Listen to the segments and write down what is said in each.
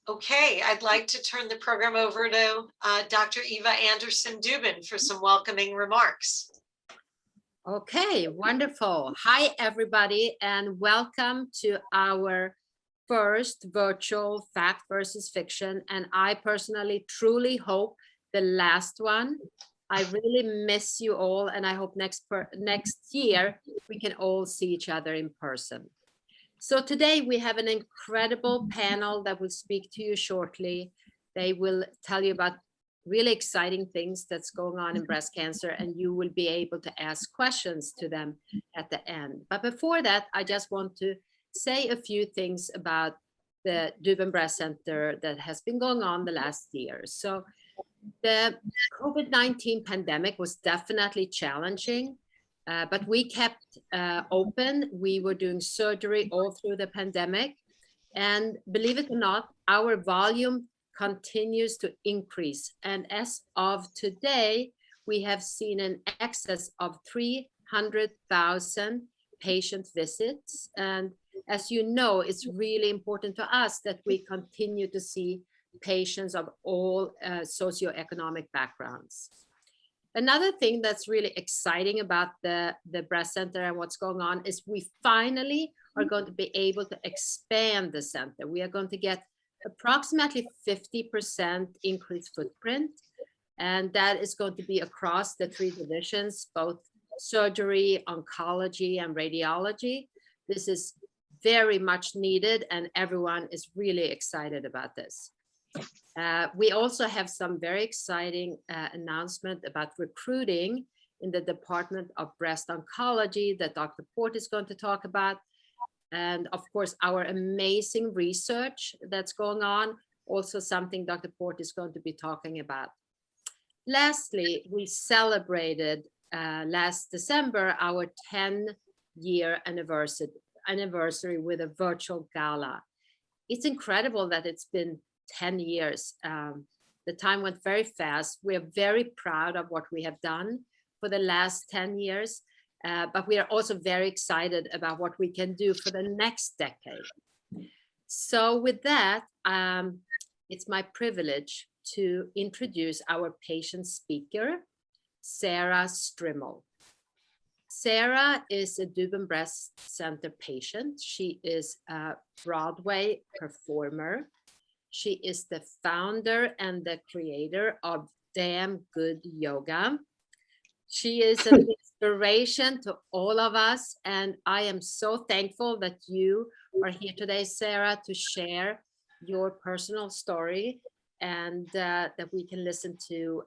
Okay, I'd like to turn the program over to Dr. Eva Anderson Dubin for some welcoming remarks. Okay, wonderful. Hi, everybody, and welcome to our first virtual fact versus fiction. And I personally truly hope the last one. I really miss you all, and I hope next year we can all see each other in person. So today we have an incredible panel that will speak to you shortly. They will tell you about really exciting things that's going on in breast cancer, and you will be able to ask questions to them at the end. But before that, I just want to say a few things about the Dubin Breast Center that has been going on the last year. So the COVID-19 pandemic was definitely challenging. But we kept open. We were doing surgery all through the pandemic. And believe it or not, our volume continues to increase. And as of today, we have seen an excess of 300,000 patient visits. And as you know, it's really important to us that we continue to see patients of all socioeconomic backgrounds. Another thing that's really exciting about the breast center and what's going on is we finally are going to be able to expand the center. We are going to get approximately 50% increased footprint, and that is going to be across the 3 divisions, both surgery, oncology, and radiology. This is very much needed, and everyone is really excited about this. We also have some very exciting announcement about recruiting in the Department of Breast Oncology that Dr. Port is going to talk about. And of course, our amazing research that's going on, also something Dr. Port is going to be talking about. Lastly, we celebrated last December our 10-year anniversary with a virtual gala. It's incredible that it's been 10 years. The time went very fast. We are very proud of what we have done for the last 10 years, but we are also very excited about what we can do for the next decade. So with that, it's my privilege to introduce our patient speaker, Sarah Strimmel. Sarah is a Dubin Breast Center patient. She is a Broadway performer. She is the founder and the creator of Damn Good Yoga. She is an inspiration to all of us, and I am so thankful that you are here today, Sarah, to share your personal story and that we can listen to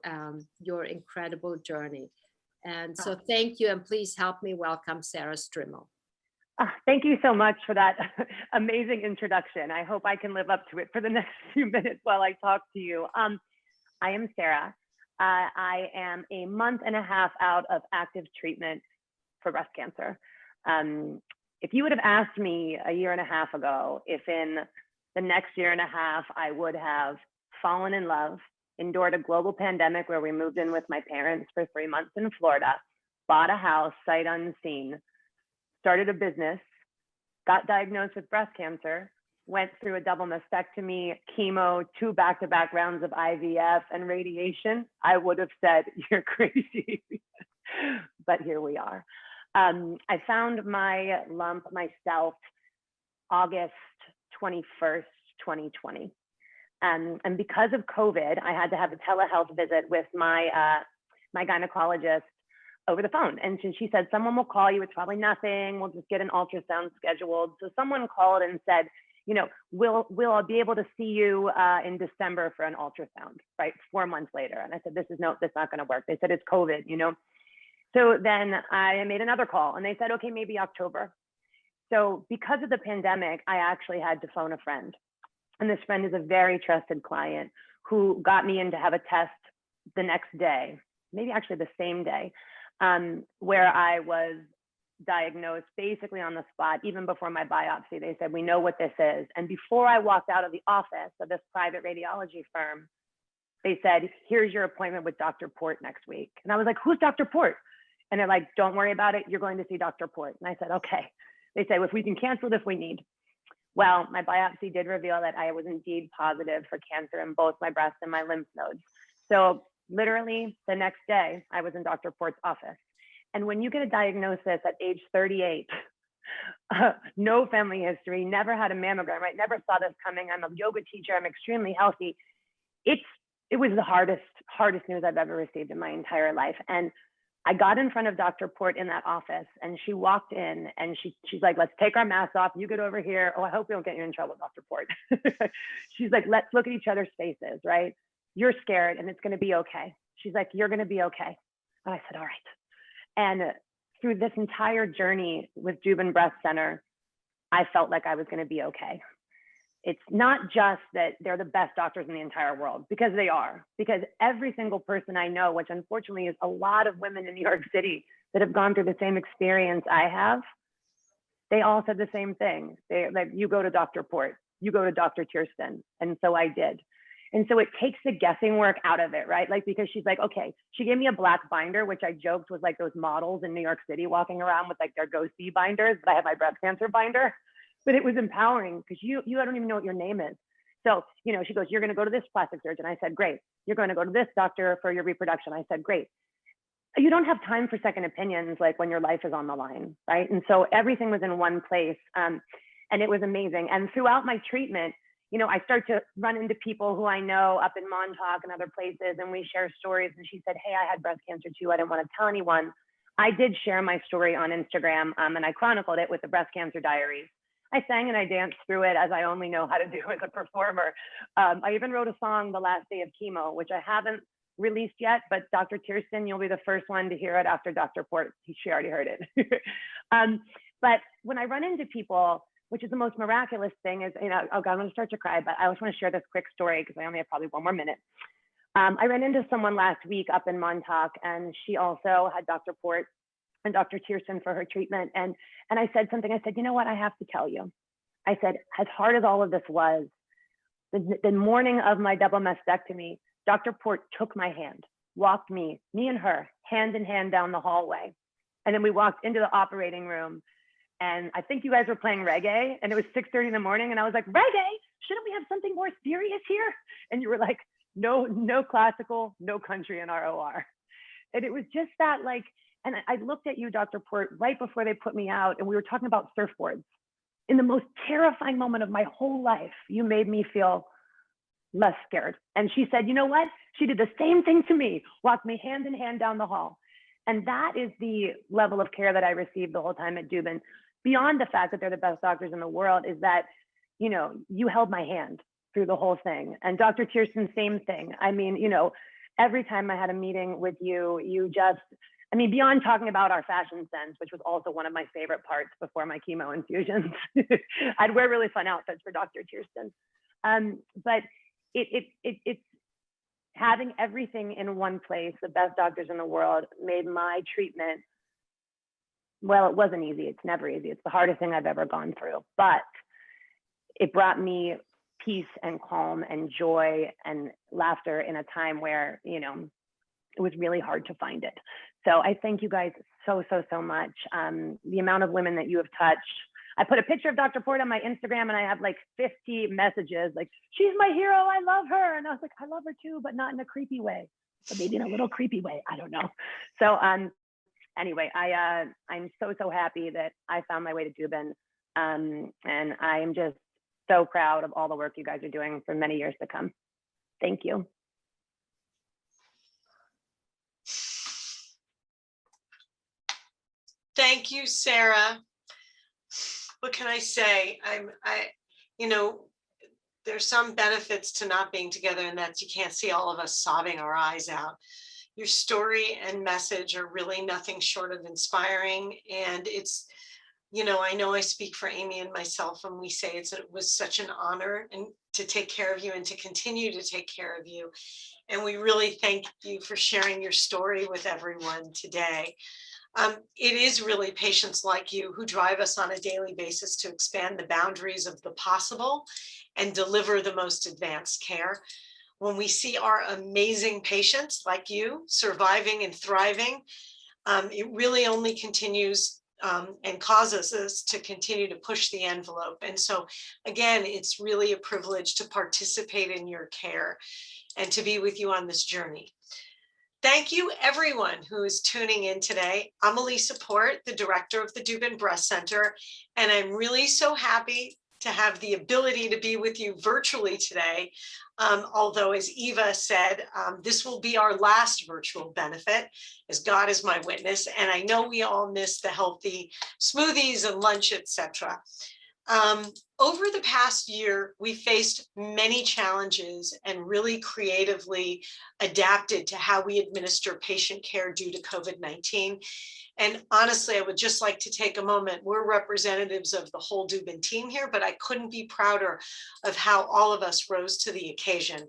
your incredible journey. And so thank you, and please help me welcome Sarah Strimmel. Thank you so much for that amazing introduction. I hope I can live up to it for the next few minutes while I talk to you. I am Sarah. I am a month and a half out of active treatment for breast cancer. If you would have asked me a year and a half ago if in the next year and a half I would have fallen in love, endured a global pandemic where we moved in with my parents for 3 months in Florida, bought a house sight unseen, started a business, got diagnosed with breast cancer, went through a double mastectomy, chemo, 2 back-to-back rounds of IVF and radiation, I would have said, you're crazy. But here we are. I found my lump myself August 21st, 2020. And because of COVID, I had to have a telehealth visit with my gynecologist over the phone. And she said, someone will call you, it's probably nothing, we'll just get an ultrasound scheduled. So someone called and said, you know, we'll be able to see you in December for an ultrasound, right? 4 months later. And I said, that's not gonna work. They said, it's COVID, you know? So then I made another call and they said, okay, maybe October. So because of the pandemic, I actually had to phone a friend. And this friend is a very trusted client who got me in to have a test the next day, maybe actually the same day, where I was diagnosed basically on the spot. Even before my biopsy, they said, we know what this is. And before I walked out of the office of this private radiology firm, they said, here's your appointment with Dr. Port next week. And I was like, who's Dr. Port? And they're like, don't worry about it, you're going to see Dr. Port. And I said, okay. They said, if we can cancel it if we need. Well, my biopsy did reveal that I was indeed positive for cancer in both my breast and my lymph nodes. So literally the next day, I was in Dr. Port's office. And when you get a diagnosis at age 38, no family history, never had a mammogram, right? Never saw this coming. I'm a yoga teacher. I'm extremely healthy. It was the hardest news I've ever received in my entire life. And I got in front of Dr. Port in that office, and she walked in and she's like, let's take our masks off. You get over here. Oh, I hope we don't get you in trouble, Dr. Port. She's like, let's look at each other's faces, right? You're scared and it's going to be okay. She's like, you're going to be okay. And I said, all right. And through this entire journey with Dubin Breast Center, I felt like I was going to be okay. It's not just that they're the best doctors in the entire world, because they are, because every single person I know, which unfortunately is a lot of women in New York City that have gone through the same experience I have, they all said the same thing. Like, you go to Dr. Port, you go to Dr. Kirsten. And so I did. And so it takes the guessing work out of it, right? Like, because she's like, okay, she gave me a black binder, which I joked was like those models in New York City walking around with like their Go See binders, but I have my breast cancer binder. But it was empowering because you don't even know what your name is. So, you know, she goes, you're going to go to this plastic surgeon. I said, great. You're going to go to this doctor for your reproduction. I said, great. You don't have time for second opinions, like when your life is on the line, right? And so everything was in one place, and it was amazing. And throughout my treatment, you know, I start to run into people who I know up in Montauk and other places, and we share stories. And she said, hey, I had breast cancer too. I didn't want to tell anyone. I did share my story on Instagram, and I chronicled it with the Breast Cancer Diaries. I sang and I danced through it, as I only know how to do as a performer. I even wrote a song, The Last Day of Chemo, which I haven't released yet, but Dr. Kirsten, you'll be the first one to hear it after Dr. Port. She already heard it. But when I run into people, which is the most miraculous thing, is, you know, oh God, I'm gonna start to cry, but I just want to share this quick story because I only have probably one more minute. I ran into someone last week up in Montauk, and she also had Dr. Port and Dr. Kirsten for her treatment. And I said something, I said, you know what, I have to tell you. I said, as hard as all of this was, the morning of my double mastectomy, Dr. Port took my hand, walked me and her, hand in hand down the hallway. And then we walked into the operating room, and I think you guys were playing reggae, and it was 6:30 in the morning. And I was like, reggae? Shouldn't we have something more serious here? And you were like, no classical, no country in our OR. And it was just that, like, and I looked at you, Dr. Port, right before they put me out, and we were talking about surfboards. In the most terrifying moment of my whole life, you made me feel less scared. And she said, you know what? She did the same thing to me, walked me hand in hand down the hall. And that is the level of care that I received the whole time at Dubin. Beyond the fact that they're the best doctors in the world, is that, you know, you held my hand through the whole thing. And Dr. Kirsten, same thing. I mean, you know, every time I had a meeting with you, you just, I mean, beyond talking about our fashion sense, which was also one of my favorite parts before my chemo infusions, I'd wear really fun outfits for Dr. Kirsten. But it's having everything in one place, the best doctors in the world, made my treatment, well, it wasn't easy. It's never easy. It's the hardest thing I've ever gone through, but it brought me peace and calm and joy and laughter in a time where, you know, it was really hard to find it. So I thank you guys so much. The amount of women that you have touched. I put a picture of Dr. Port on my Instagram, and I have like 50 messages like, she's my hero, I love her. And I was like, I love her too, but not in a creepy way, but maybe in a little creepy way, I don't know. So anyway, I'm so happy that I found my way to Dubin. And I am just so proud of all the work you guys are doing for many years to come. Thank you. Thank you, Sarah. What can I say? You know, there's some benefits to not being together, and that you can't see all of us sobbing our eyes out. Your story and message are really nothing short of inspiring. And it's, you know I speak for Amy and myself when we say it was such an honor and to take care of you and to continue to take care of you. And we really thank you for sharing your story with everyone today. It is really patients like you who drive us on a daily basis to expand the boundaries of the possible and deliver the most advanced care. When we see our amazing patients like you surviving and thriving, it really only continues and causes us to continue to push the envelope. And so, again, it's really a privilege to participate in your care and to be with you on this journey. Thank you, everyone who is tuning in today. I'm Elisa Port, the director of the Dubin Breast Center, and I'm really so happy to have the ability to be with you virtually today. Although, as Eva said, this will be our last virtual benefit, as God is my witness, and I know we all miss the healthy smoothies and lunch, etc. Over the past year, we faced many challenges and really creatively adapted to how we administer patient care due to COVID-19. And honestly, I would just like to take a moment. We're representatives of the whole Dubin team here, but I couldn't be prouder of how all of us rose to the occasion.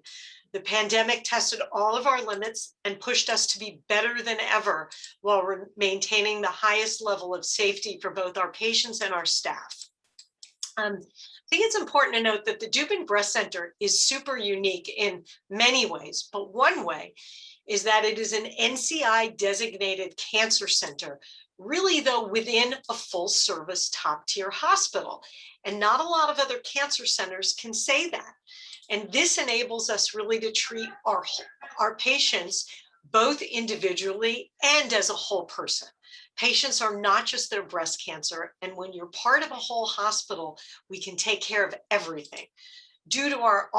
The pandemic tested all of our limits and pushed us to be better than ever while maintaining the highest level of safety for both our patients and our staff. I think it's important to note that the Dubin Breast Center is super unique in many ways, but one way is that it is an NCI designated cancer center, really though within a full service top tier hospital. And not a lot of other cancer centers can say that. And this enables us really to treat our patients both individually and as a whole person. Patients are not just their breast cancer, and when you're part of a whole hospital, we can take care of everything. Due to our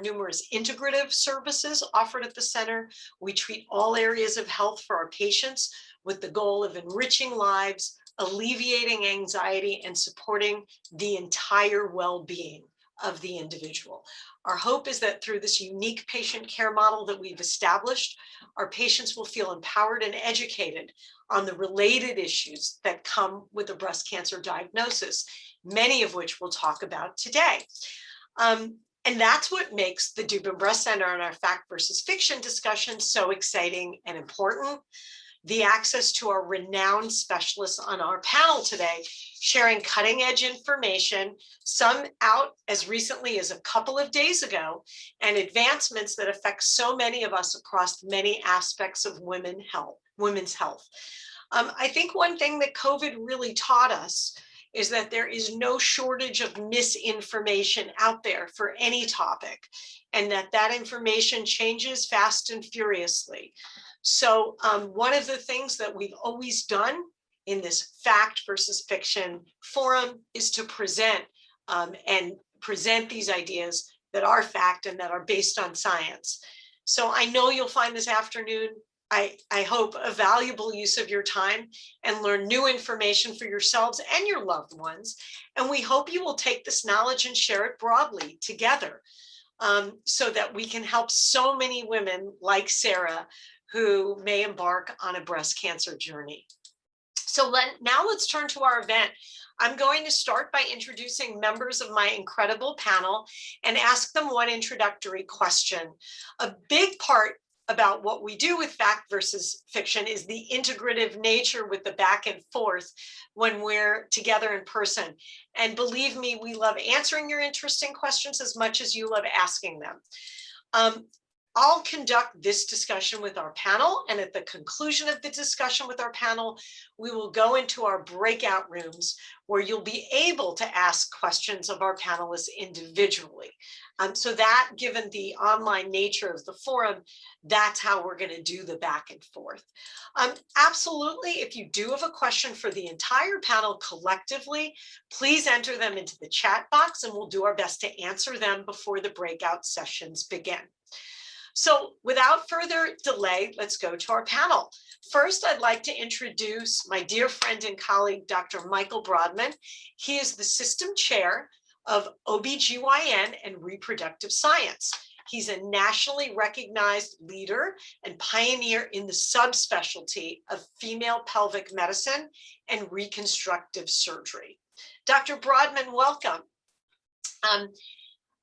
numerous integrative services offered at the center, we treat all areas of health for our patients with the goal of enriching lives, alleviating anxiety, and supporting the entire well-being of the individual. Our hope is that through this unique patient care model that we've established, our patients will feel empowered and educated on the related issues that come with a breast cancer diagnosis, many of which we'll talk about today. And that's what makes the Dubin Breast Center and our fact versus fiction discussion so exciting and important. The access to our renowned specialists on our panel today, sharing cutting edge information, some out as recently as a couple of days ago, and advancements that affect so many of us across many aspects of women's health. I think one thing that COVID really taught us is that there is no shortage of misinformation out there for any topic, and that information changes fast and furiously. So one of the things that we've always done in this fact versus fiction forum is to present these ideas that are fact and that are based on science. So I know you'll find this afternoon, I hope, a valuable use of your time and learn new information for yourselves and your loved ones. And we hope you will take this knowledge and share it broadly together so that we can help so many women like Sarah who may embark on a breast cancer journey. So now let's turn to our event. I'm going to start by introducing members of my incredible panel and ask them one introductory question. A big part about what we do with fact versus fiction is the integrative nature with the back and forth when we're together in person. And believe me, we love answering your interesting questions as much as you love asking them. I'll conduct this discussion with our panel, and at the conclusion of the discussion with our panel, we will go into our breakout rooms where you'll be able to ask questions of our panelists individually. So that, given the online nature of the forum, that's how we're going to do the back and forth. Absolutely, if you do have a question for the entire panel collectively, please enter them into the chat box and we'll do our best to answer them before the breakout sessions begin. So without further delay, let's go to our panel. First, I'd like to introduce my dear friend and colleague, Dr. Michael Brodman. He is the system chair of OBGYN and reproductive science. He's a nationally recognized leader and pioneer in the subspecialty of female pelvic medicine and reconstructive surgery. Dr. Brodman, welcome.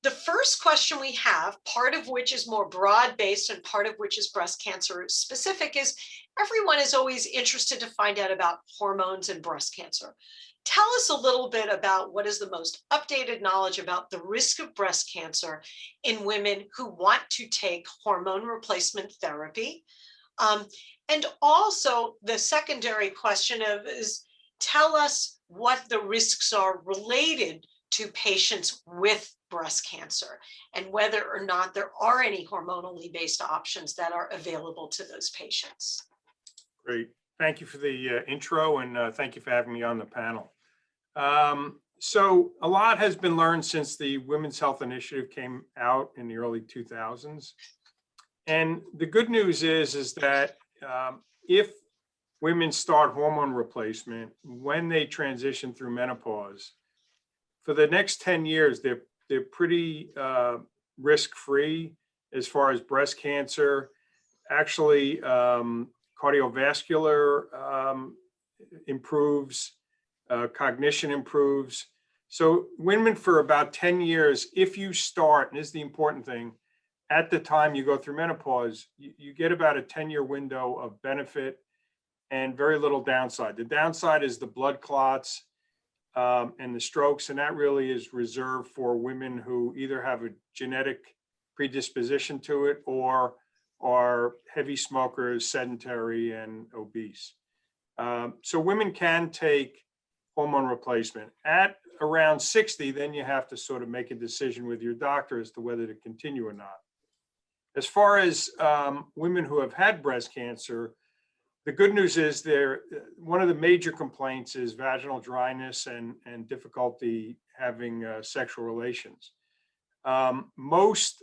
The first question we have, part of which is more broad-based and part of which is breast cancer specific, is everyone is always interested to find out about hormones and breast cancer. Tell us a little bit about what is the most updated knowledge about the risk of breast cancer in women who want to take hormone replacement therapy. And also the secondary question of is, tell us what the risks are related to patients with breast cancer and whether or not there are any hormonally based options that are available to those patients. Great. Thank you for the intro, and thank you for having me on the panel. So a lot has been learned since the Women's Health Initiative came out in the early 2000s. And the good news is that if women start hormone replacement when they transition through menopause, for the next 10 years, they're pretty risk-free as far as breast cancer. Actually, cardiovascular improves, cognition improves. So women for about 10 years, if you start, and this is the important thing, at the time you go through menopause, you get about a 10-year window of benefit and very little downside. The downside is the blood clots and the strokes, and that really is reserved for women who either have a genetic predisposition to it or are heavy smokers, sedentary, and obese. So women can take hormone replacement. At around 60, then you have to sort of make a decision with your doctor as to whether to continue or not. As far as women who have had breast cancer, the good news is one of the major complaints is vaginal dryness and difficulty having sexual relations. Most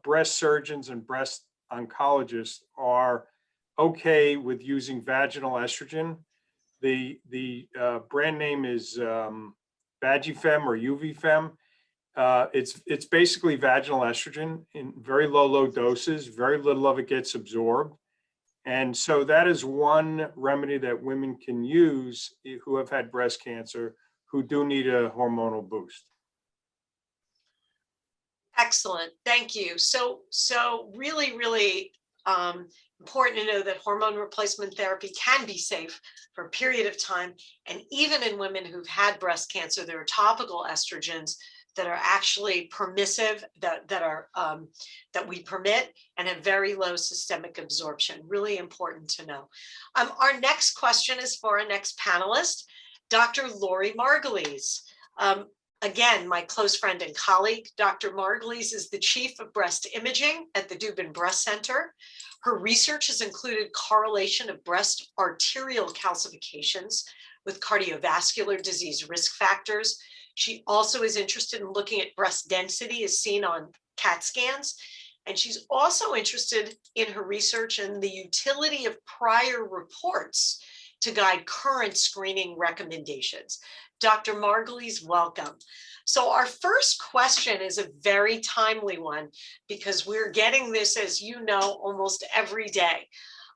breast surgeons and breast oncologists are okay with using vaginal estrogen. The brand name is Vagifem or Uvifem. It's basically vaginal estrogen in very low doses. Very little of it gets absorbed. And so that is one remedy that women can use who have had breast cancer, who do need a hormonal boost. Excellent, thank you. So really important to know that hormone replacement therapy can be safe for a period of time. And even in women who've had breast cancer, there are topical estrogens that are actually permissive, that we permit and have very low systemic absorption. Really important to know. Our next question is for our next panelist, Dr. Lori Margulies. Again, my close friend and colleague, Dr. Margulies is the chief of breast imaging at the Dubin Breast Center. Her research has included correlation of breast arterial calcifications with cardiovascular disease risk factors. She also is interested in looking at breast density as seen on CAT scans. And she's also interested in her research and the utility of prior reports to guide current screening recommendations. Dr. Margulies, welcome. So our first question is a very timely one because we're getting this, as you know, almost every day.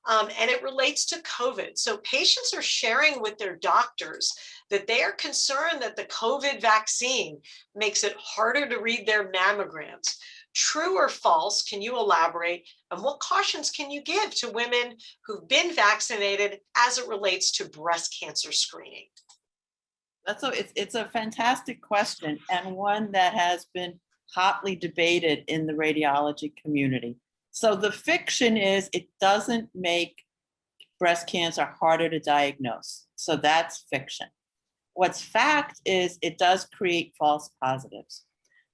And it relates to COVID. So patients are sharing with their doctors that they are concerned that the COVID vaccine makes it harder to read their mammograms. True or false? Can you elaborate? And what cautions can you give to women who've been vaccinated as it relates to breast cancer screening? It's a fantastic question and one that has been hotly debated in the radiology community. So the fiction is it doesn't make breast cancer harder to diagnose. So that's fiction. What's fact is it does create false positives.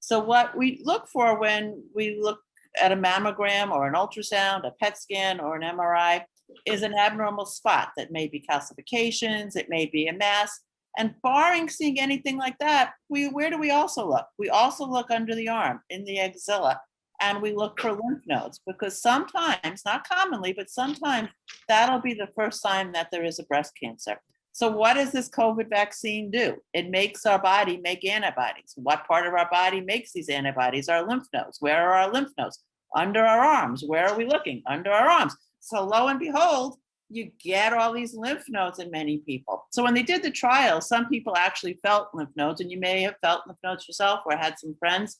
So what we look for when we look at a mammogram or an ultrasound, a PET scan or an MRI is an abnormal spot that may be calcifications, it may be a mass. And barring seeing anything like that, where do we also look? We also look under the arm, in the axilla, and we look for lymph nodes because sometimes, not commonly, but sometimes that'll be the first sign that there is a breast cancer. So what does this COVID vaccine do? It makes our body make antibodies. What part of our body makes these antibodies? Our lymph nodes. Where are our lymph nodes? Under our arms. Where are we looking? Under our arms. So lo and behold, you get all these lymph nodes in many people. So when they did the trial, some people actually felt lymph nodes, and you may have felt lymph nodes yourself or had some friends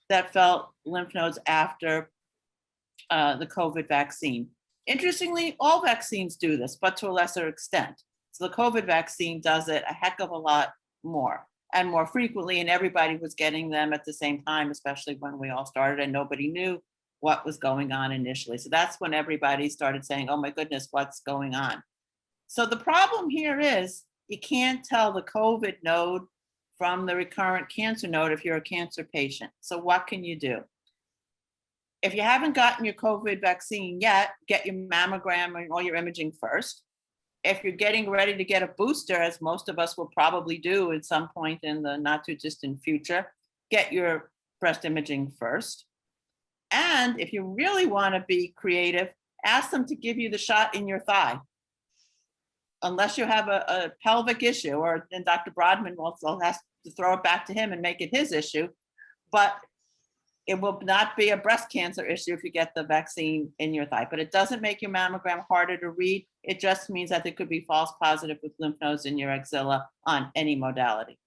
that felt lymph nodes after the COVID vaccine. Interestingly, all vaccines do this, but to a lesser extent. So the COVID vaccine does it a heck of a lot more and more frequently, and everybody was getting them at the same time, especially when we all started and nobody knew what was going on initially. So that's when everybody started saying, oh my goodness, what's going on? So the problem here is You can't tell the COVID node from the recurrent cancer node if you're a cancer patient. So what can you do? If you haven't gotten your COVID vaccine yet, get your mammogram and all your imaging first. If you're getting ready to get a booster, as most of us will probably do at some point in the not too distant future, get your breast imaging first. And if you really want to be creative, ask them to give you the shot in your thigh. Unless you have a pelvic issue, or then Dr. Brodman will have to throw it back to him and make it his issue. But it will not be a breast cancer issue if you get the vaccine in your thigh. But it doesn't make your mammogram harder to read. It just means that there could be false positive with lymph nodes in your axilla on any modality.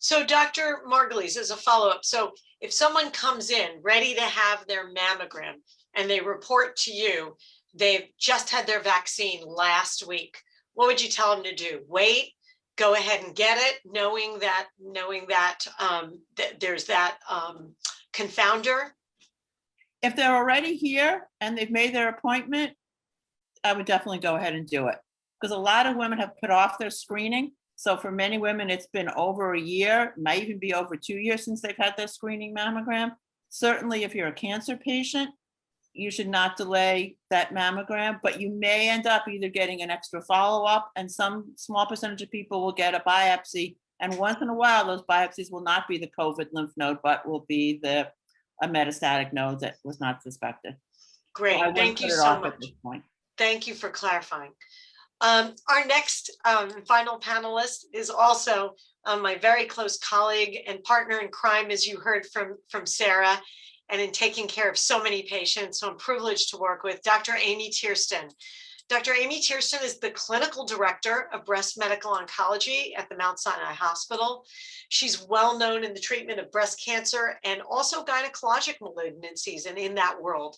So Dr. Margulies, as a follow-up, so if someone comes in ready to have their mammogram and they report to you, they've just had their vaccine last week, what would you tell them to do? Wait, go ahead and get it, knowing that there's that confounder? If they're already here and they've made their appointment, I would definitely go ahead and do it. Because a lot of women have put off their screening. So for many women, it's been over a year, might even be over 2 years since they've had their screening mammogram. Certainly, if you're a cancer patient, you should not delay that mammogram, but you may end up either getting an extra follow-up, and some small percentage of people will get a biopsy. And once in a while, those biopsies will not be the COVID lymph node, but will be a metastatic node that was not suspected. Great, So thank you so much. Thank you for clarifying. Our next final panelist is also my very close colleague and partner in crime, as you heard from Sarah, and in taking care of so many patients. So I'm privileged to work with Dr. Amy Tierston. Dr. Amy Tierston is the clinical director of breast medical oncology at the Mount Sinai Hospital. She's well known in the treatment of breast cancer and also gynecologic malignancies and in that world.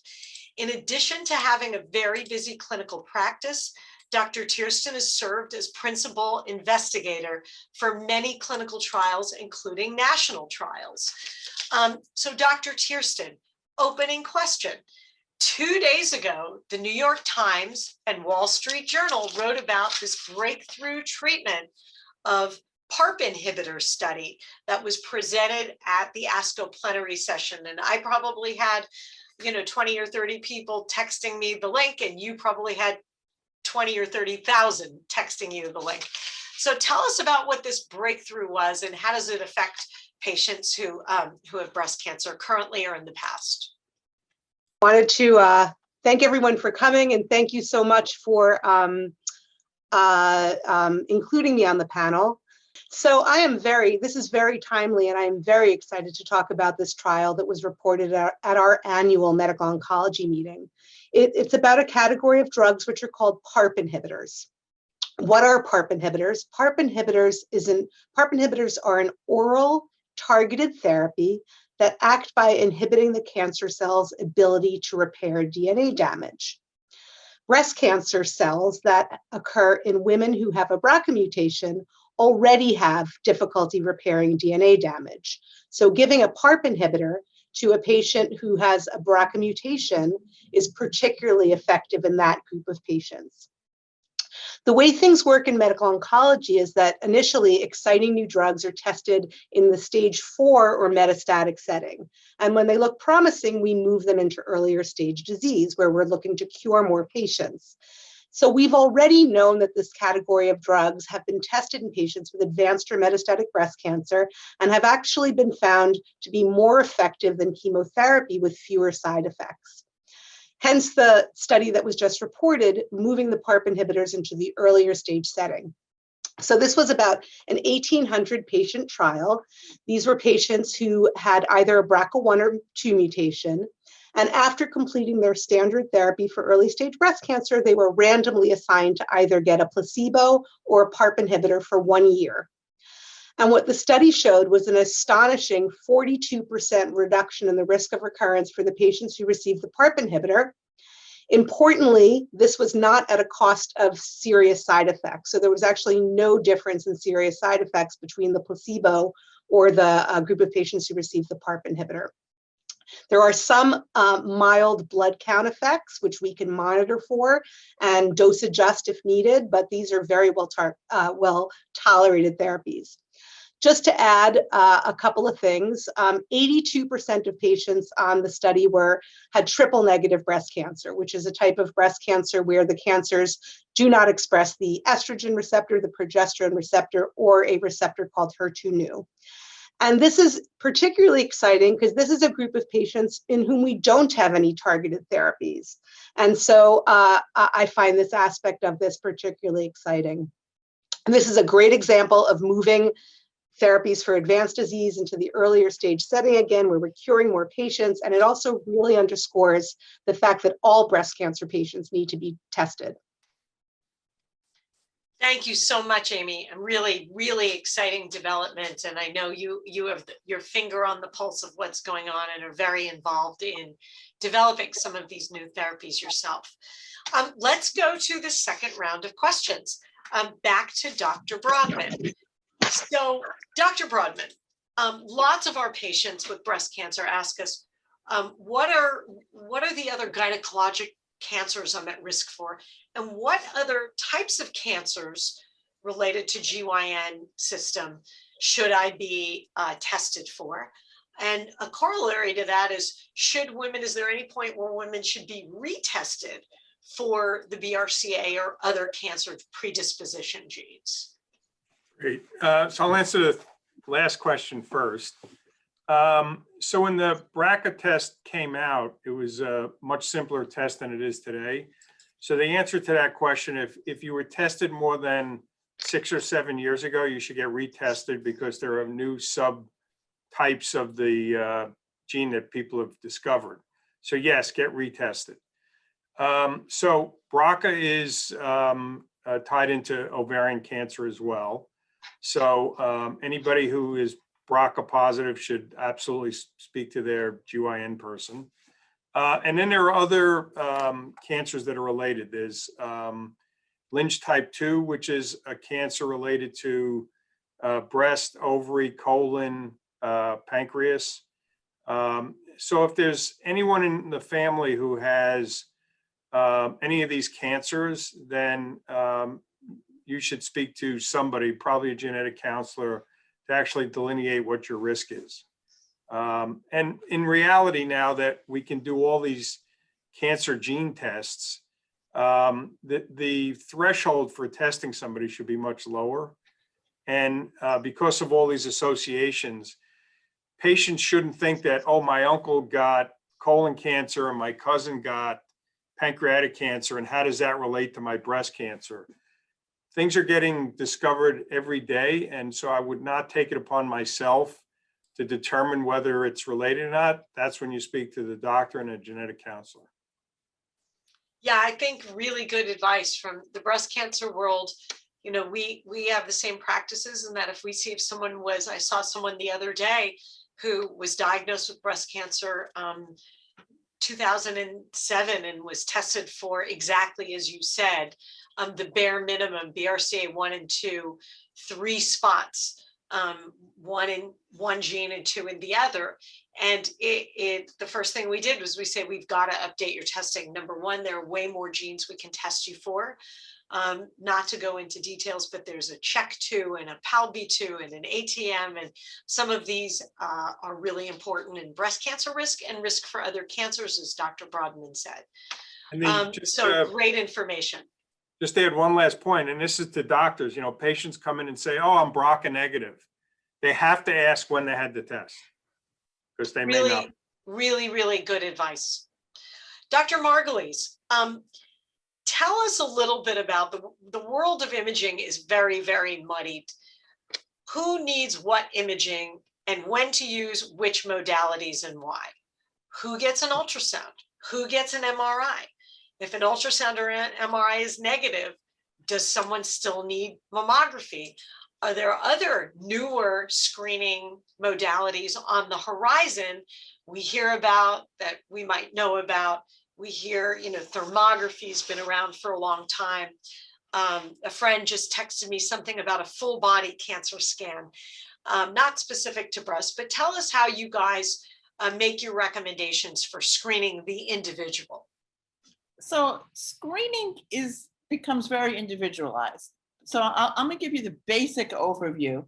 In addition to having a very busy clinical practice, Dr. Tierston has served as principal investigator for many clinical trials, including national trials. So Dr. Tierston, opening question. 2 days ago, the New York Times and Wall Street Journal wrote about this breakthrough treatment of PARP inhibitor study that was presented at the ASCO plenary session. And I probably had, 20 or 30 people texting me the link, and you probably had 20 or 30,000 texting you the link. So tell us about what this breakthrough was and how does it affect patients who have breast cancer currently or in the past. Wanted to thank everyone for coming, and thank you so much for including me on the panel. So this is very timely, and I'm very excited to talk about this trial that was reported at our annual medical oncology meeting. It's about a category of drugs which are called PARP inhibitors. What are PARP inhibitors? PARP inhibitors are an oral targeted therapy that act by inhibiting the cancer cell's ability to repair DNA damage. Breast cancer cells that occur in women who have a BRCA mutation already have difficulty repairing DNA damage. So giving a PARP inhibitor to a patient who has a BRCA mutation is particularly effective in that group of patients. The way things work in medical oncology is that initially exciting new drugs are tested in the stage 4 or metastatic setting. And when they look promising, we move them into earlier stage disease where we're looking to cure more patients. So we've already known that this category of drugs have been tested in patients with advanced or metastatic breast cancer and have actually been found to be more effective than chemotherapy with fewer side effects. Hence the study that was just reported, moving the PARP inhibitors into the earlier stage setting. So this was about an 1,800 patient trial. These were patients who had either a BRCA1 or 2 mutation. And after completing their standard therapy for early stage breast cancer, they were randomly assigned to either get a placebo or a PARP inhibitor for 1 year. And what the study showed was an astonishing 42% reduction in the risk of recurrence for the patients who received the PARP inhibitor. Importantly, this was not at a cost of serious side effects. So there was actually no difference in serious side effects between the placebo or the group of patients who received the PARP inhibitor. There are some mild blood count effects, which we can monitor for and dose adjust if needed, but these are very well tolerated therapies. Just to add a couple of things, 82% of patients on the study had triple negative breast cancer, which is a type of breast cancer where the cancers do not express the estrogen receptor, the progesterone receptor, or a receptor called HER2/neu. And this is particularly exciting because this is a group of patients in whom we don't have any targeted therapies. And so I find this aspect of this particularly exciting. And this is a great example of moving therapies for advanced disease into the earlier stage setting again, where we're curing more patients. And it also really underscores the fact that all breast cancer patients need to be tested. Thank you so much, Amy. A really, really exciting development. And I know you have your finger on the pulse of what's going on and are very involved in developing some of these new therapies yourself. Let's go to the second round of questions. Back to Dr. Broadman. So, Dr. Broadman, lots of our patients with breast cancer ask us, what are the other gynecologic cancers I'm at risk for? And what other types of cancers related to GYN system should I be tested for? And a corollary to that is, is there any point where women should be retested for the BRCA or other cancer predisposition genes? Great. So I'll answer the last question first. So when the BRCA test came out, it was a much simpler test than it is today. So the answer to that question, if you were tested more than 6 or 7 years ago, you should get retested because there are new subtypes of the gene that people have discovered. So yes, get retested. So BRCA is tied into ovarian cancer as well. So anybody who is BRCA positive should absolutely speak to their GYN person. And then there are other cancers that are related. There's Lynch type 2, which is a cancer related to breast, ovary, colon, pancreas. So if there's anyone in the family who has any of these cancers, then you should speak to somebody, probably a genetic counselor, to actually delineate what your risk is. And in reality, now that we can do all these cancer gene tests, the threshold for testing somebody should be much lower. And because of all these associations, patients shouldn't think that, oh, my uncle got colon cancer and my cousin got pancreatic cancer, and how does that relate to my breast cancer? Things are getting discovered every day, and so I would not take it upon myself to determine whether it's related or not. That's when you speak to the doctor and a genetic counselor. Yeah, I think really good advice from the breast cancer world. You know, we have the same practices in that if we see if someone was, I saw someone the other day who was diagnosed with breast cancer 2007 and was tested for exactly as you said, the bare minimum BRCA1 and 2, 3 spots, one in one gene and 2 in the other. And the first thing we did was we said, we've got to update your testing. Number one, there are way more genes we can test you for. Not to go into details, but there's a CHEK2 and a PALB2 and an ATM, and some of these are really important in breast cancer risk and risk for other cancers, as Dr. Broadman said. And then so great information. Just to add one last point, and this is to doctors, you know, patients come in and say, oh, I'm BRCA negative. They have to ask when they had the test, because they may not. Really, really good advice. Dr. Margulies, tell us a little bit about the world of imaging is very, very muddied. Who needs what imaging and when to use which modalities and why? Who gets an ultrasound? Who gets an MRI? If an ultrasound or an MRI is negative, does someone still need mammography? Are there other newer screening modalities on the horizon we hear about that we might know about? We hear, you know, thermography has been around for a long time. A friend just texted me something about a full body cancer scan, not specific to breast, but tell us how you guys make your recommendations for screening the individual? So screening becomes very individualized. So I'm going to give you the basic overview.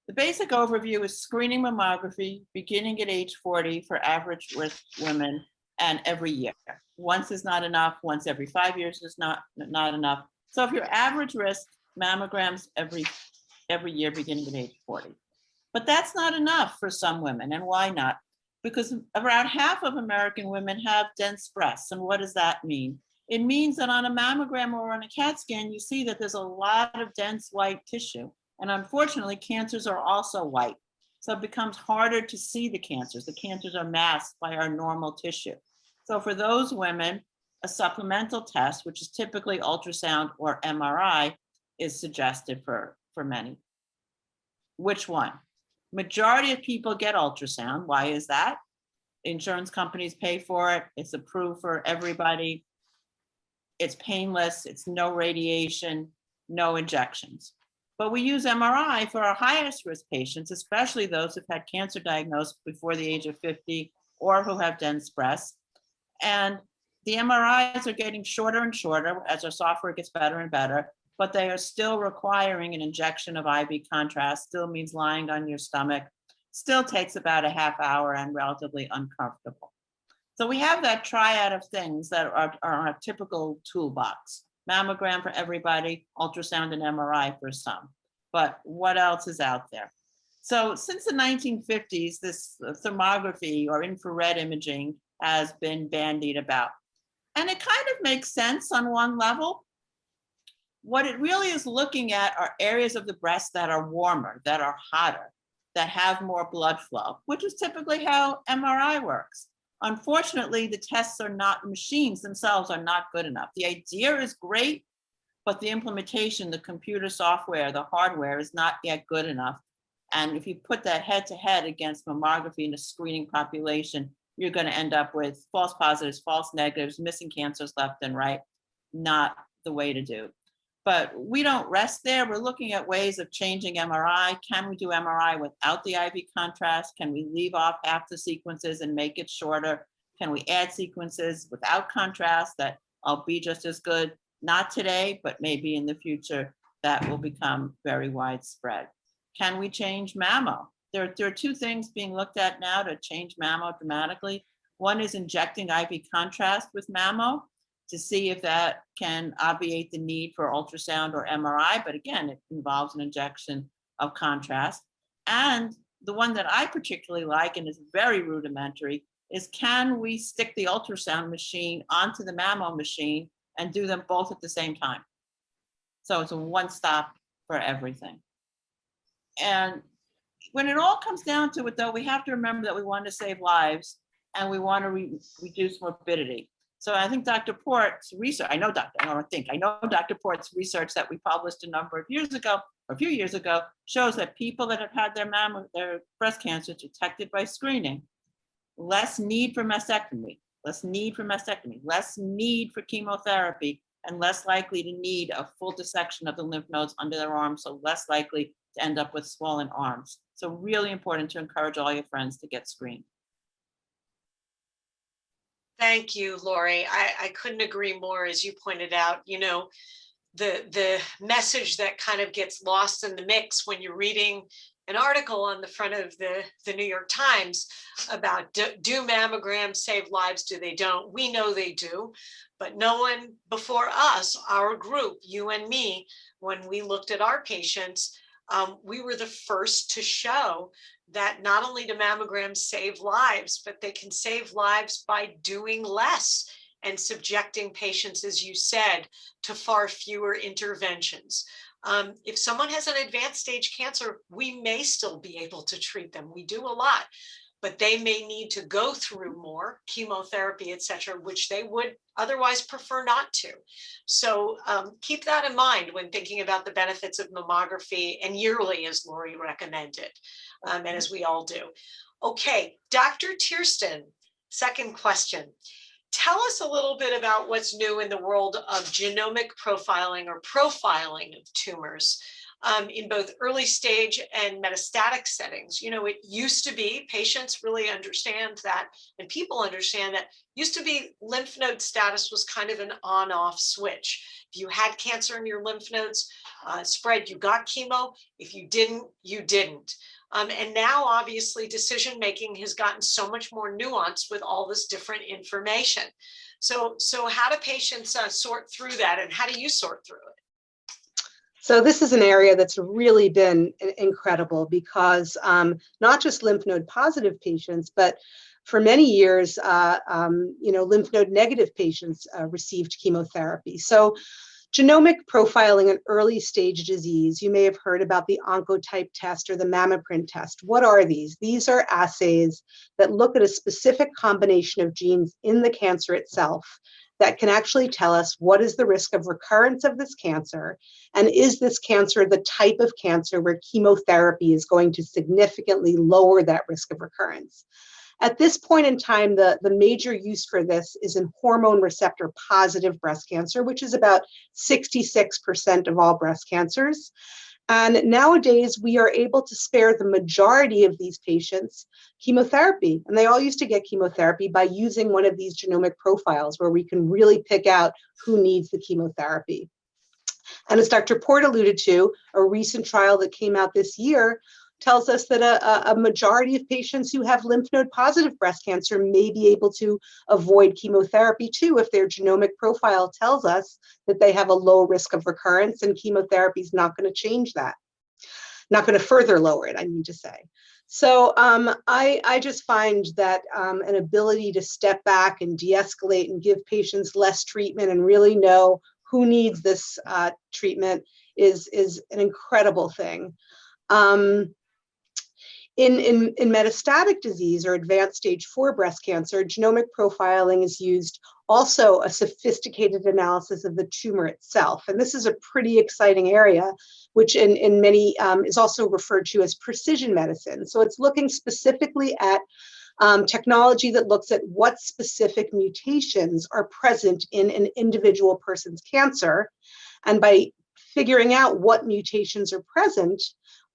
The basic overview is screening mammography beginning at age 40 for average risk women and every year. Once is not enough. Once every 5 years is not enough. So if you're average risk, mammograms every year beginning at age 40. But that's not enough for some women. And why not? Because around half of American women have dense breasts. And what does that mean? It means that on a mammogram or on a CAT scan, you see that there's a lot of dense white tissue. And unfortunately, cancers are also white. So it becomes harder to see the cancers. The cancers are masked by our normal tissue. So for those women, a supplemental test, which is typically ultrasound or MRI, is suggested for many. Which one? Majority of people get ultrasound. Why is that? Insurance companies pay for it. It's approved for everybody. It's painless. It's no radiation, no injections. But we use MRI for our highest risk patients, especially those who've had cancer diagnosed before the age of 50 or who have dense breasts. And the MRIs are getting shorter and shorter as our software gets better and better, but they are still requiring an injection of IV contrast, still means lying on your stomach, still takes about a half hour and relatively uncomfortable. So we have that triad of things that are our typical toolbox. Mammogram for everybody, ultrasound and MRI for some. But what else is out there? So since the 1950s, this thermography or infrared imaging has been bandied about. And it kind of makes sense on one level. What it really is looking at are areas of the breast that are warmer, that are hotter, that have more blood flow, which is typically how MRI works. Unfortunately, the tests are not, machines themselves are not good enough. The idea is great, but the implementation, the computer software, the hardware is not yet good enough. And if you put that head to head against mammography in a screening population, you're going to end up with false positives, false negatives, missing cancers left and right. Not the way to do. But we don't rest there. We're looking at ways of changing MRI. Can we do MRI without the IV contrast? Can we leave off half the sequences and make it shorter? Can we add sequences without contrast that will be just as good? Not today, but maybe in the future, that will become very widespread. Can we change mammo? There are two things being looked at now to change mammo dramatically. One is injecting IV contrast with mammo to see if that can obviate the need for ultrasound or MRI. But again, it involves an injection of contrast. And the one that I particularly like and is very rudimentary is, can we stick the ultrasound machine onto the mammo machine and do them both at the same time? So it's a one-stop for everything. And when it all comes down to it, though, we have to remember that we want to save lives and we want to reduce morbidity. So I think Dr. Port's research, I know Dr. Port's research that we published a few years ago, shows that people that have had their breast cancer detected by screening, less need for mastectomy, less need for chemotherapy, and less likely to need a full dissection of the lymph nodes under their arms, so less likely to end up with swollen arms. So really important to encourage all your friends to get screened. Thank you, Lori. I couldn't agree more. As you pointed out, the message that kind of gets lost in the mix when you're reading an article on the front of the New York Times about do mammograms save lives? Do they don't? We know they do, but no one before us, our group, you and me, when we looked at our patients, we were the first to show that not only do mammograms save lives, but they can save lives by doing less and subjecting patients, as you said, to far fewer interventions. If someone has an advanced stage cancer, we may still be able to treat them. We do a lot, but they may need to go through more chemotherapy, et cetera, which they would otherwise prefer not to. So keep that in mind when thinking about the benefits of mammography, and yearly, as Lori recommended, and as we all do. Okay, Dr. Tiersten, second question. Tell us a little bit about what's new in the world of genomic profiling or profiling of tumors. in both early stage and metastatic settings. You know, it used to be, patients really understand that, and people understand that, used to be lymph node status was kind of an on-off switch. If you had cancer in your lymph nodes spread, you got chemo. If you didn't, you didn't. And now, obviously, decision-making has gotten so much more nuanced with all this different information. So how do patients sort through that, and how do you sort through it? So this is an area that's really been incredible because not just lymph node positive patients, but for many years, lymph node negative patients received chemotherapy. So genomic profiling in early stage disease, you may have heard about the Oncotype test or the MammaPrint test. What are these? These are assays that look at a specific combination of genes in the cancer itself that can actually tell us what is the risk of recurrence of this cancer, and is this cancer the type of cancer where chemotherapy is going to significantly lower that risk of recurrence. At this point in time, the major use for this is in hormone receptor positive breast cancer, which is about 66% of all breast cancers. And nowadays, we are able to spare the majority of these patients chemotherapy. And they all used to get chemotherapy by using one of these genomic profiles where we can really pick out who needs the chemotherapy. And as Dr. Port alluded to, a recent trial that came out this year tells us that a majority of patients who have lymph node positive breast cancer may be able to avoid chemotherapy too if their genomic profile tells us that they have a low risk of recurrence, and chemotherapy is not going to change that, not going to further lower it, I mean to say. So I just find that an ability to step back and de-escalate and give patients less treatment and really know who needs this treatment is an incredible thing. In metastatic disease or advanced stage 4 breast cancer, genomic profiling is used, also a sophisticated analysis of the tumor itself. And this is a pretty exciting area, which in many is also referred to as precision medicine. So it's looking specifically at technology that looks at what specific mutations are present in an individual person's cancer. And by figuring out what mutations are present,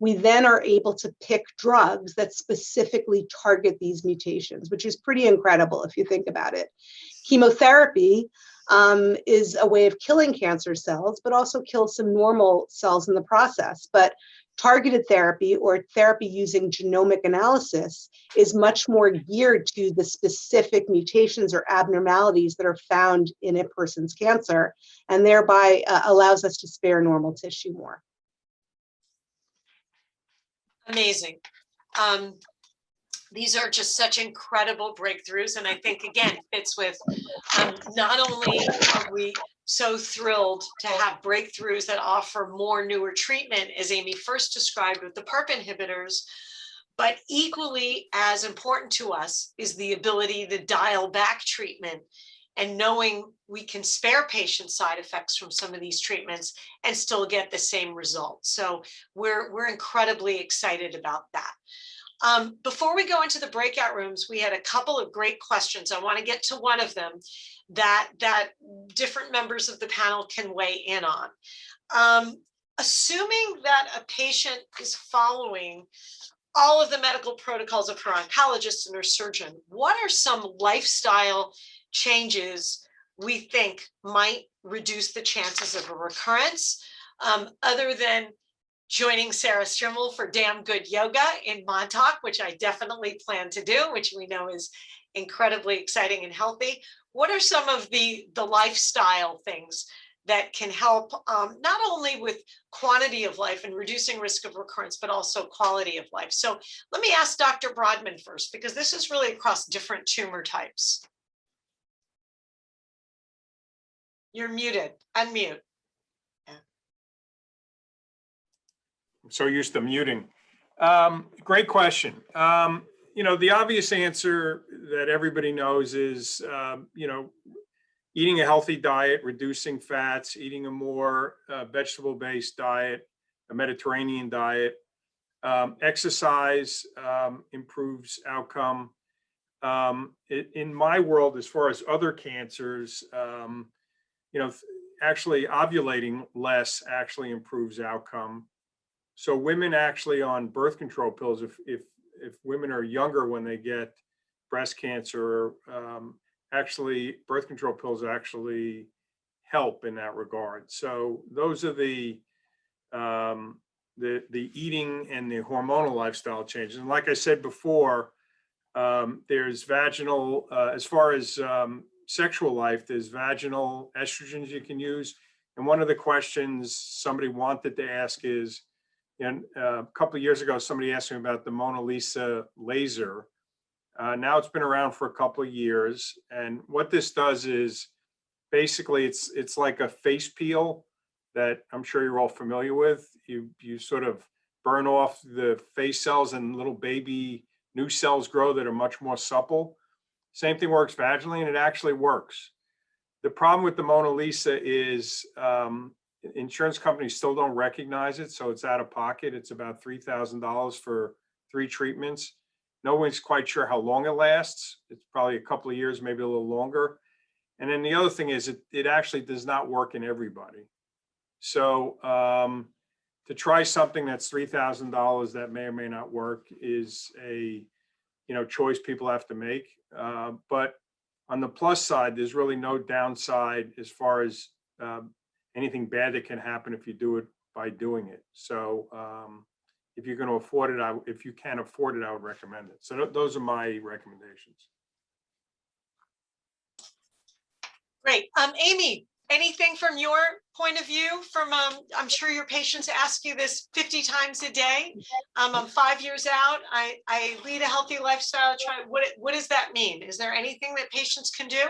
we then are able to pick drugs that specifically target these mutations, which is pretty incredible if you think about it. Chemotherapy is a way of killing cancer cells, but also kills some normal cells in the process. But targeted therapy, or therapy using genomic analysis, is much more geared to the specific mutations or abnormalities that are found in a person's cancer, and thereby allows us to spare normal tissue more. Amazing. These are just such incredible breakthroughs, and I think, again, fits with not only are we so thrilled to have breakthroughs that offer more newer treatment, as Amy first described with the PARP inhibitors, but equally as important to us is the ability to dial back treatment and knowing we can spare patient side effects from some of these treatments and still get the same results. So we're incredibly excited about that. Before we go into the breakout rooms, we had a couple of great questions. I want to get to one of them that different members of the panel can weigh in on. Assuming that a patient is following all of the medical protocols of her oncologist and her surgeon, what are some lifestyle changes we think might reduce the chances of a recurrence, other than joining Sarah Strimmel for damn good yoga in Montauk, which I definitely plan to do, which we know is incredibly exciting and healthy? What are some of the lifestyle things that can help not only with quantity of life and reducing risk of recurrence, but also quality of life? So let me ask Dr. Broadman first, because this is really across different tumor types. You're muted. Unmute. I'm so used to muting. Great question. The obvious answer that everybody knows is, eating a healthy diet, reducing fats, eating a more vegetable-based diet, a Mediterranean diet. Exercise improves outcome. In my world, as far as other cancers, actually ovulating less actually improves outcome. So women actually on birth control pills, if women are younger when they get breast cancer, actually birth control pills actually help in that regard. So those are the eating and the hormonal lifestyle changes. And like I said before, there's vaginal, as far as sexual life, there's vaginal estrogens you can use. And one of the questions somebody wanted to ask is, and a couple of years ago, somebody asked me about the Mona Lisa laser. Now it's been around for a couple of years. And what this does is basically it's like a face peel that I'm sure you're all familiar with. You sort of burn off the face cells and little baby new cells grow that are much more supple. Same thing works vaginally, and it actually works. The problem with the Mona Lisa is insurance companies still don't recognize it, so it's out of pocket. It's about $3,000 for 3 treatments. No one's quite sure how long it lasts. It's probably a couple of years, maybe a little longer. And then the other thing is it actually does not work in everybody. So to try something that's $3,000 that may or may not work is a choice people have to make. But on the plus side, there's really no downside as far as anything bad that can happen if you do it by doing it. So if you're going to afford it, if you can afford it, I would recommend it. So those are my recommendations. Great. Amy, anything from your point of view from, I'm sure your patients ask you this 50 times a day. I'm 5 years out. I lead a healthy lifestyle. What does that mean? Is there anything that patients can do?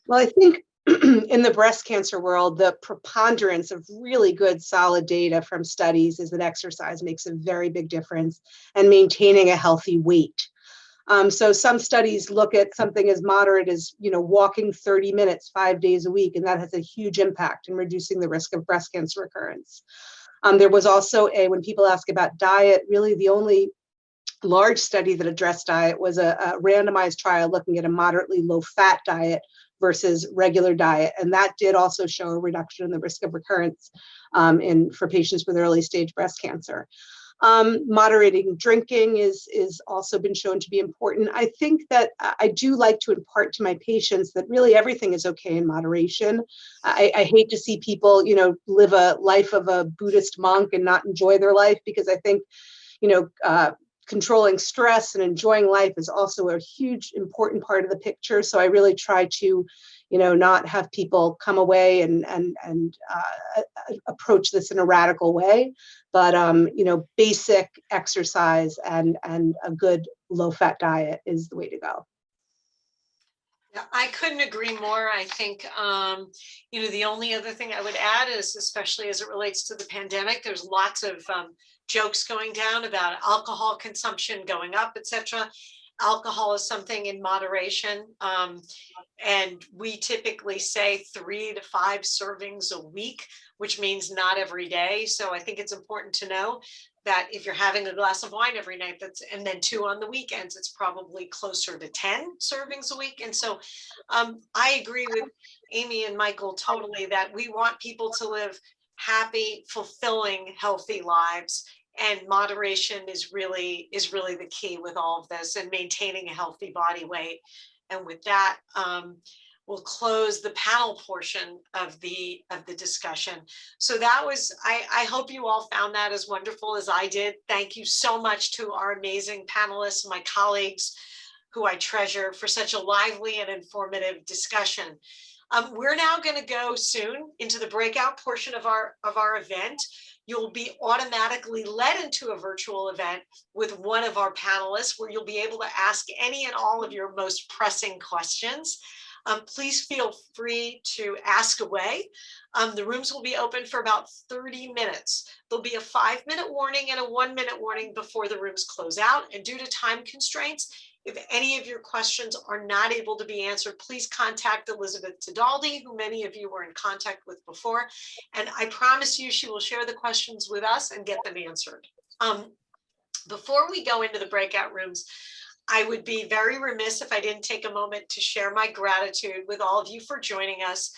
Well, I think in the breast cancer world, the preponderance of really good, solid data from studies is that exercise makes a very big difference and maintaining a healthy weight. So some studies look at something as moderate as, walking 30 minutes, 5 days a week, and that has a huge impact in reducing the risk of breast cancer recurrence. There was also when people ask about diet, really the only large study that addressed diet was a randomized trial looking at a moderately low-fat diet versus regular diet. And that did also show a reduction in the risk of recurrence for patients with early stage breast cancer. Moderating drinking is also been shown to be important. I think that I do like to impart to my patients that really everything is okay in moderation. I hate to see people, live a life of a Buddhist monk and not enjoy their life, because I think, controlling stress and enjoying life is also a huge important part of the picture. So I really try to, not have people come away and approach this in a radical way, but basic exercise and a good low-fat diet is the way to go. Yeah, I couldn't agree more. I think, the only other thing I would add is, especially as it relates to the pandemic, there's lots of jokes going down about alcohol consumption going up, etc. Alcohol is something in moderation. And we typically say 3 to 5 servings a week, which means not every day. So I think it's important to know that if you're having a glass of wine every night, and then 2 on the weekends, it's probably closer to 10 servings a week. And so I agree with Amy and Michael totally that we want people to live happy, fulfilling, healthy lives. And moderation is really the key with all of this, and maintaining a healthy body weight. And with that, we'll close the panel portion of the discussion. So that was, I hope you all found that as wonderful as I did. Thank you so much to our amazing panelists, my colleagues, who I treasure, for such a lively and informative discussion. We're now going to go soon into the breakout portion of our event. You'll be automatically led into a virtual event with one of our panelists, where you'll be able to ask any and all of your most pressing questions. Please feel free to ask away. The rooms will be open for about 30 minutes. There'll be a 5-minute warning and a 1-minute warning before the rooms close out. And due to time constraints, if any of your questions are not able to be answered, please contact Elizabeth Tidaldi, who many of you were in contact with before. And I promise you, she will share the questions with us and get them answered. Before we go into the breakout rooms, I would be very remiss if I didn't take a moment to share my gratitude with all of you for joining us.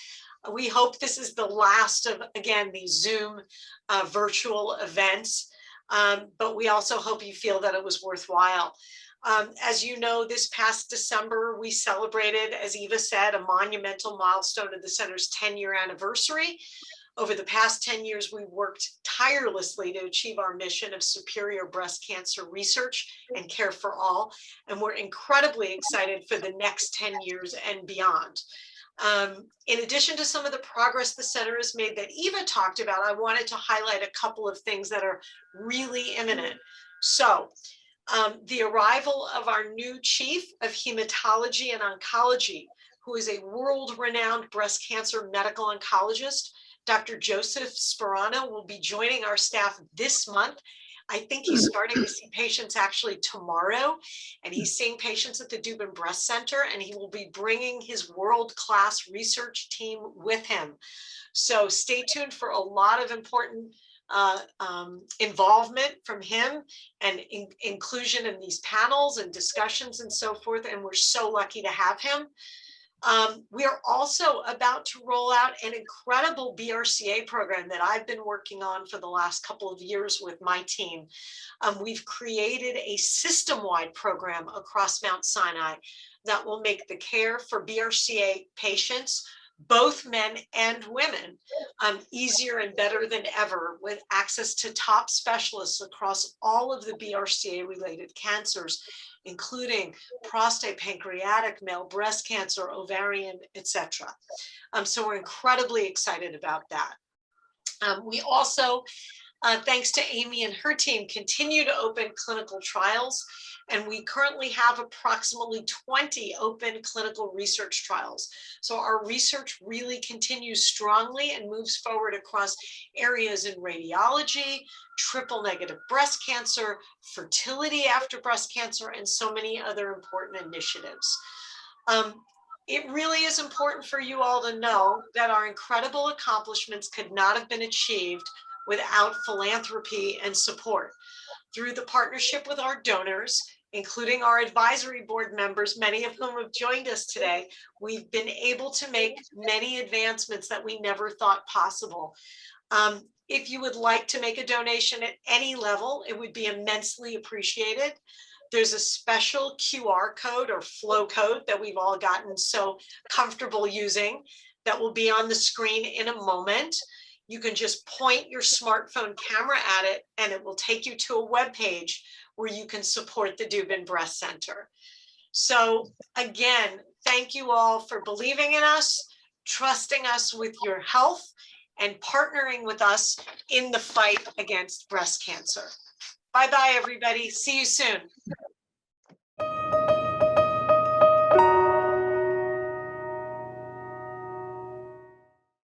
We hope this is the last of, again, these Zoom virtual events. But we also hope you feel that it was worthwhile. As you know, this past December, we celebrated, as Eva said, a monumental milestone of the center's 10-year anniversary. Over the past 10 years, we worked tirelessly to achieve our mission of superior breast cancer research and care for all. And we're incredibly excited for the next 10 years and beyond. In addition to some of the progress the center has made that Eva talked about, I wanted to highlight a couple of things that are really imminent. So the arrival of our new chief of hematology and oncology, who is a world-renowned breast cancer medical oncologist, Dr. Joseph Sperano, will be joining our staff this month. I think he's starting to see patients actually tomorrow, and he's seeing patients at the Dubin Breast Center, and he will be bringing his world-class research team with him. So stay tuned for a lot of important involvement from him and inclusion in these panels and discussions and so forth. And we're so lucky to have him. We are also about to roll out an incredible BRCA program that I've been working on for the last couple of years with my team. We've created a system-wide program across Mount Sinai that will make the care for BRCA patients, both men and women, easier and better than ever, with access to top specialists across all of the BRCA-related cancers, including prostate, pancreatic, male breast cancer, ovarian, etc. So we're incredibly excited about that. We also, thanks to Amy and her team, continue to open clinical trials, and we currently have approximately 20 open clinical research trials. So our research really continues strongly and moves forward across areas in radiology, triple-negative breast cancer, fertility after breast cancer, and so many other important initiatives. It really is important for you all to know that our incredible accomplishments could not have been achieved without philanthropy and support. Through the partnership with our donors, including our advisory board members, many of whom have joined us today, we've been able to make many advancements that we never thought possible. If you would like to make a donation at any level, it would be immensely appreciated. There's a special QR code or flow code that we've all gotten so comfortable using that will be on the screen in a moment. You can just point your smartphone camera at it and it will take you to a web page where you can support the Dubin Breast Center. So again, thank you all for believing in us, trusting us with your health, and partnering with us in the fight against breast cancer. Bye-bye, everybody. See you soon.